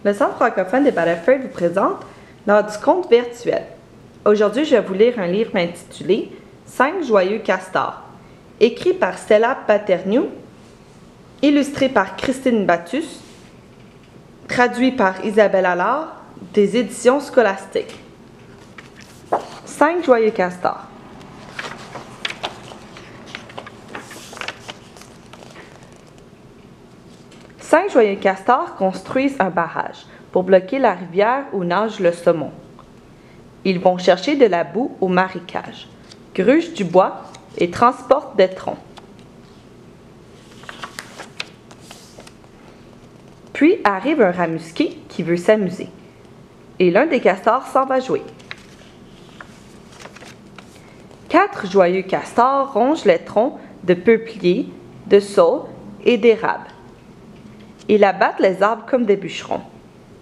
Le Centre francophone des Battlefield vous présente l'heure du conte virtuel. Aujourd'hui, je vais vous lire un livre intitulé « 5 joyeux castors », écrit par Stella Paterniou, illustré par Christine Battus, traduit par Isabelle Allard, des éditions scolastiques. 5 joyeux castors. Cinq joyeux castors construisent un barrage pour bloquer la rivière où nage le saumon. Ils vont chercher de la boue au marécage, grugent du bois et transportent des troncs. Puis arrive un rat musqué qui veut s'amuser, et l'un des castors s'en va jouer. 4 joyeux castors rongent les troncs de peuplier, de saule et d'érable. Ils abattent les arbres comme des bûcherons.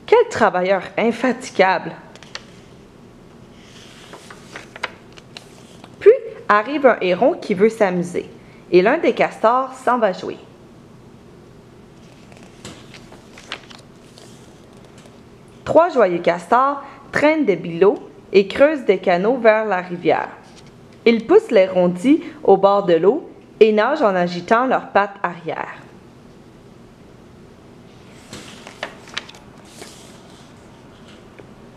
Quels travailleurs infatigables! Puis arrive un héron qui veut s'amuser, et l'un des castors s'en va jouer. Trois joyeux castors traînent des bilots et creusent des canaux vers la rivière. Ils poussent les rondis au bord de l'eau et nagent en agitant leurs pattes arrière.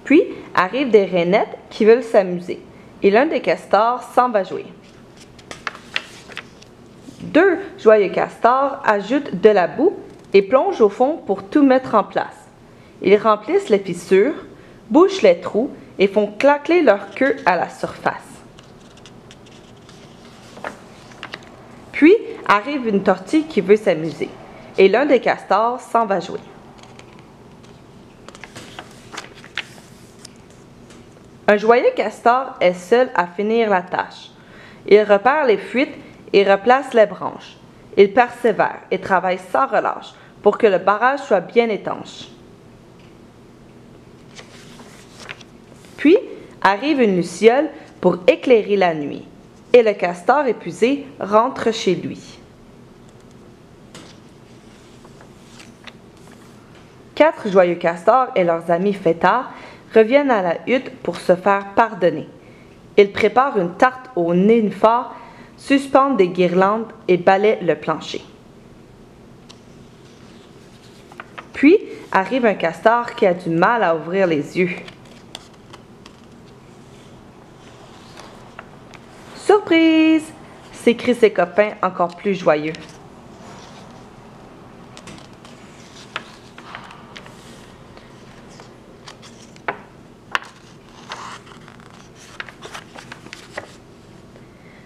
Puis arrivent des rainettes qui veulent s'amuser, et l'un des castors s'en va jouer. 2 joyeux castors ajoutent de la boue et plongent au fond pour tout mettre en place. Ils remplissent les fissures, bouchent les trous et font claquer leur queue à la surface. Puis arrive une tortue qui veut s'amuser, et l'un des castors s'en va jouer. Un joyeux castor est seul à finir la tâche. Il repère les fuites et replace les branches. Il persévère et travaille sans relâche pour que le barrage soit bien étanche. Puis arrive une luciole pour éclairer la nuit, et le castor épuisé rentre chez lui. 4 joyeux castors et leurs amis fêtards reviennent à la hutte pour se faire pardonner. Ils préparent une tarte au nénuphar, suspendent des guirlandes et balaient le plancher. Puis arrive un castor qui a du mal à ouvrir les yeux. Surprise! S'écrient ses copains encore plus joyeux.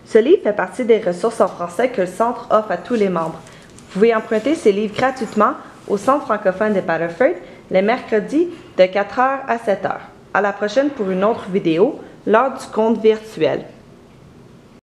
Ce livre fait partie des ressources en français que le Centre offre à tous les membres. Vous pouvez emprunter ces livres gratuitement au Centre francophone de Battlefield les mercredis de 4h à 7h. À la prochaine pour une autre vidéo, l'heure du conte virtuel.